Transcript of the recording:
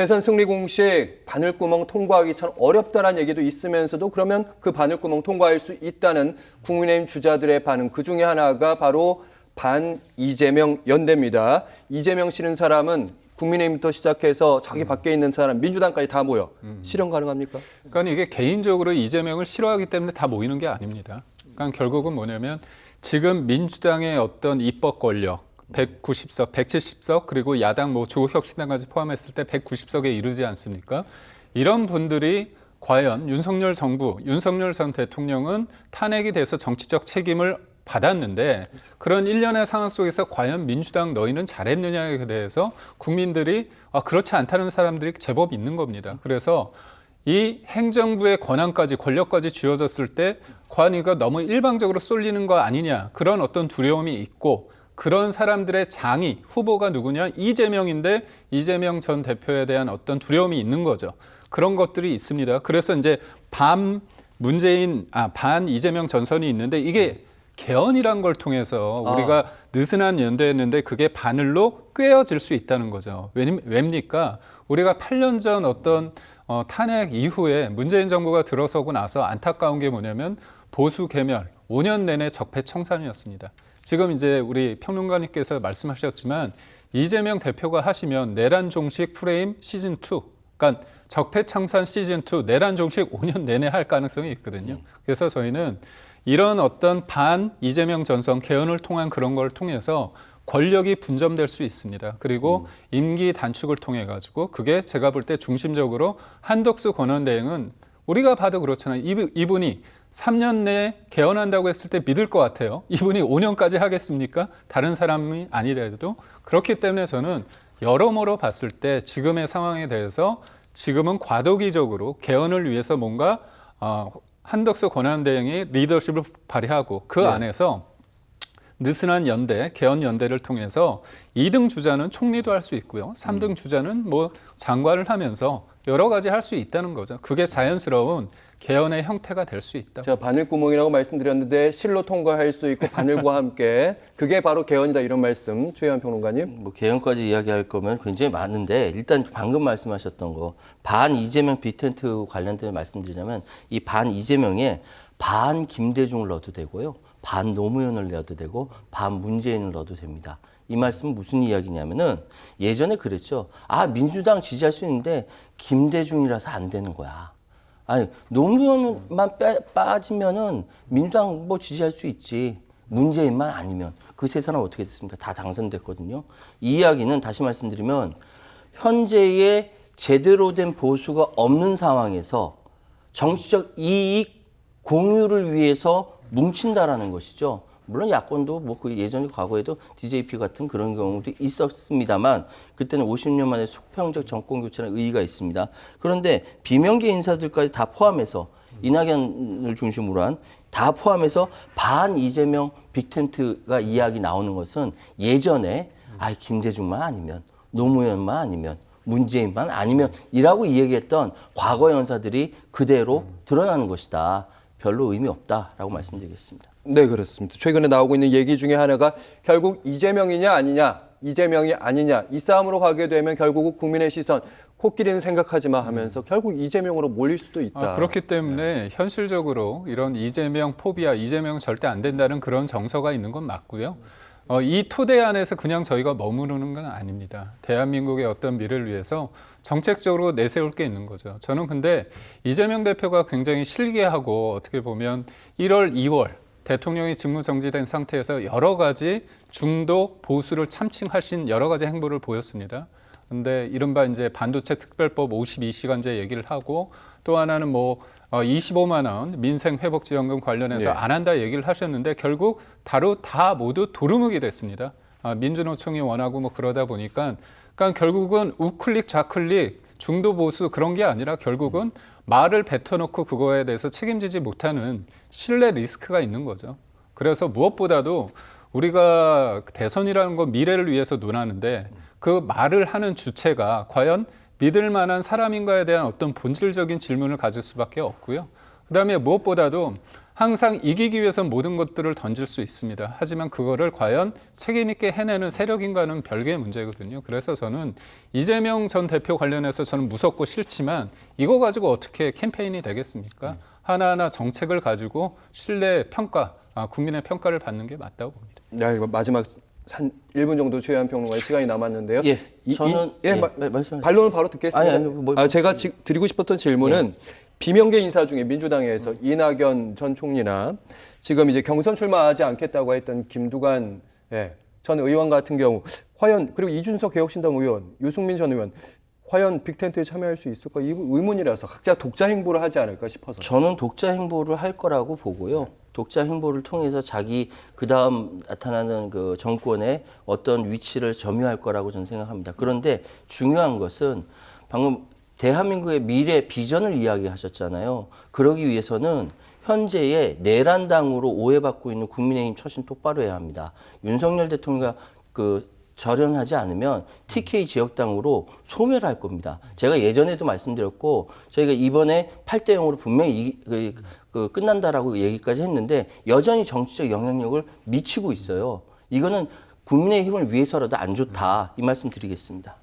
대선 승리 공식 바늘구멍 통과하기 참 어렵다는 얘기도 있으면서도 그러면 그 바늘구멍 통과할 수 있다는 국민의힘 주자들의 반응 그 중에 하나가 바로 반 이재명 연대입니다. 이재명 씨는 사람은 국민의힘부터 시작해서 자기 밖에 있는 사람 민주당까지 다 모여 실현 가능합니까? 그러니까 이게 개인적으로 이재명을 싫어하기 때문에 다 모이는 게 아닙니다. 그러니까 결국은 뭐냐면 지금 민주당의 어떤 입법 권력 190석, 170석 그리고 야당 뭐 조국혁신당까지 포함했을 때 190석에 이르지 않습니까? 이런 분들이 과연 윤석열 정부, 윤석열 전 대통령은 탄핵이 돼서 정치적 책임을 받았는데 그런 일련의 상황 속에서 과연 민주당 너희는 잘했느냐에 대해서 국민들이 그렇지 않다는 사람들이 제법 있는 겁니다. 그래서 이 행정부의 권한까지 권력까지 쥐어졌을 때 과연 이거 너무 일방적으로 쏠리는 거 아니냐 그런 어떤 두려움이 있고 그런 사람들의 장이 후보가 누구냐 이재명인데 이재명 전 대표에 대한 어떤 두려움이 있는 거죠. 그런 것들이 있습니다. 그래서 이제 반 이재명 전선이 있는데 이게 개헌이란 걸 통해서 우리가 느슨한 연대였는데 그게 바늘로 꿰어질 수 있다는 거죠. 왜입니까? 우리가 8년 전 어떤 탄핵 이후에 문재인 정부가 들어서고 나서 안타까운 게 뭐냐면 보수 괴멸 5년 내내 적폐청산이었습니다. 지금 이제 우리 평론가님께서 말씀하셨지만 이재명 대표가 하시면 내란 종식 프레임 시즌2 그러니까 적폐청산 시즌2 내란 종식 5년 내내 할 가능성이 있거든요. 그래서 저희는 이런 어떤 반 이재명 전선 개헌을 통한 그런 걸 통해서 권력이 분점될 수 있습니다. 그리고 임기 단축을 통해 가지고 그게 제가 볼 때 중심적으로 한덕수 권한대행은 우리가 봐도 그렇잖아요. 이분이 3년 내에 개헌한다고 했을 때 믿을 것 같아요. 이분이 5년까지 하겠습니까? 다른 사람이 아니라도. 그렇기 때문에 저는 여러모로 봤을 때 지금의 상황에 대해서 지금은 과도기적으로 개헌을 위해서 뭔가 한덕수 권한대행이 리더십을 발휘하고 그 안에서 느슨한 연대, 개헌 연대를 통해서 2등 주자는 총리도 할 수 있고요. 3등 주자는 뭐 장관을 하면서 여러 가지 할 수 있다는 거죠. 그게 자연스러운 개헌의 형태가 될 수 있다. 제가 바늘구멍이라고 말씀드렸는데 실로 통과할 수 있고 바늘과 함께 그게 바로 개헌이다 이런 말씀 최희원 평론가님. 뭐 개헌까지 이야기할 거면 굉장히 많은데 일단 방금 말씀하셨던 거 반 이재명 빅텐트 관련된 말씀드리자면 이 반 이재명에 반 김대중을 넣어도 되고요. 반 노무현을 넣어도 되고 반 문재인을 넣어도 됩니다. 이 말씀은 무슨 이야기냐면은 예전에 그랬죠. 민주당 지지할 수 있는데 김대중이라서 안 되는 거야. 아니 노무현만 빠지면은 민주당 뭐 지지할 수 있지. 문재인만 아니면 그 세 사람 어떻게 됐습니까? 다 당선됐거든요. 이 이야기는 다시 말씀드리면 현재의 제대로 된 보수가 없는 상황에서 정치적 이익 공유를 위해서 뭉친다라는 것이죠. 물론 야권도 뭐 그 예전에 과거에도 DJP 같은 그런 경우도 있었습니다만 그때는 50년 만에 수평적 정권 교체라는 의의가 있습니다. 그런데 비명계 인사들까지 다 포함해서 이낙연을 중심으로 한 다 포함해서 반 이재명 빅텐트가 이야기 나오는 것은 예전에 김대중만 아니면 노무현만 아니면 문재인만 아니면 이라고 이야기했던 과거 연사들이 그대로 드러나는 것이다. 별로 의미 없다라고 말씀드리겠습니다. 네, 그렇습니다. 최근에 나오고 있는 얘기 중에 하나가 결국 이재명이냐 아니냐, 이재명이 아니냐 이 싸움으로 가게 되면 결국 국민의 시선 코끼리는 생각하지 마 하면서 결국 이재명으로 몰릴 수도 있다. 그렇기 때문에 현실적으로 이런 이재명 포비아, 이재명 절대 안 된다는 그런 정서가 있는 건 맞고요. 이 토대 안에서 그냥 저희가 머무르는 건 아닙니다. 대한민국의 어떤 미래를 위해서 정책적으로 내세울 게 있는 거죠. 저는 근데 이재명 대표가 굉장히 실기하고 어떻게 보면 1월, 2월 대통령이 직무정지된 상태에서 여러 가지 중도 보수를 참칭하신 여러 가지 행보를 보였습니다. 근데 이른바 이제 반도체 특별법 52시간제 얘기를 하고 또 하나는 25만 원 민생회복지원금 관련해서 안 한다 얘기를 하셨는데 결국 다 모두 도루묵이 됐습니다. 민주노총이 원하고 그러다 보니까 그러니까 결국은 우클릭 좌클릭 중도 보수 그런 게 아니라 결국은 말을 뱉어놓고 그거에 대해서 책임지지 못하는 신뢰 리스크가 있는 거죠. 그래서 무엇보다도 우리가 대선이라는 건 미래를 위해서 논하는데 그 말을 하는 주체가 과연 믿을 만한 사람인가에 대한 어떤 본질적인 질문을 가질 수밖에 없고요. 그다음에 무엇보다도 항상 이기기 위해서 모든 것들을 던질 수 있습니다. 하지만 그거를 과연 책임 있게 해내는 세력인가는 별개의 문제거든요. 그래서 저는 이재명 전 대표 관련해서 저는 무섭고 싫지만 이거 가지고 어떻게 캠페인이 되겠습니까? 하나하나 정책을 가지고 신뢰 평가, 국민의 평가를 받는 게 맞다고 봅니다. 네, 이거 마지막 한 1분 정도 최한 평론가의 시간이 남았는데요. 예, 저는 말씀하세요. 반론을 바로 듣겠습니다. 아니, 제가 드리고 싶었던 질문은 비명계 인사 중에 민주당에서 이낙연 전 총리나 지금 이제 경선 출마하지 않겠다고 했던 김두관 전 의원 같은 경우 과연 그리고 이준석 개혁신당 의원, 유승민 전 의원 과연 빅텐트에 참여할 수 있을까? 이 의문이라서 각자 독자 행보를 하지 않을까 싶어서. 저는 독자 행보를 할 거라고 보고요. 독자 행보를 통해서 자기 그다음 나타나는 그 정권의 어떤 위치를 점유할 거라고 저는 생각합니다. 그런데 중요한 것은 방금 대한민국의 미래 비전을 이야기하셨잖아요. 그러기 위해서는 현재의 내란당으로 오해받고 있는 국민의힘 처신 똑바로 해야 합니다. 윤석열 대통령과 절연하지 않으면 TK 지역당으로 소멸할 겁니다. 제가 예전에도 말씀드렸고 저희가 이번에 8대 0으로 분명히 끝난다라고 얘기까지 했는데 여전히 정치적 영향력을 미치고 있어요. 이거는 국민의힘을 위해서라도 안 좋다 이 말씀 드리겠습니다.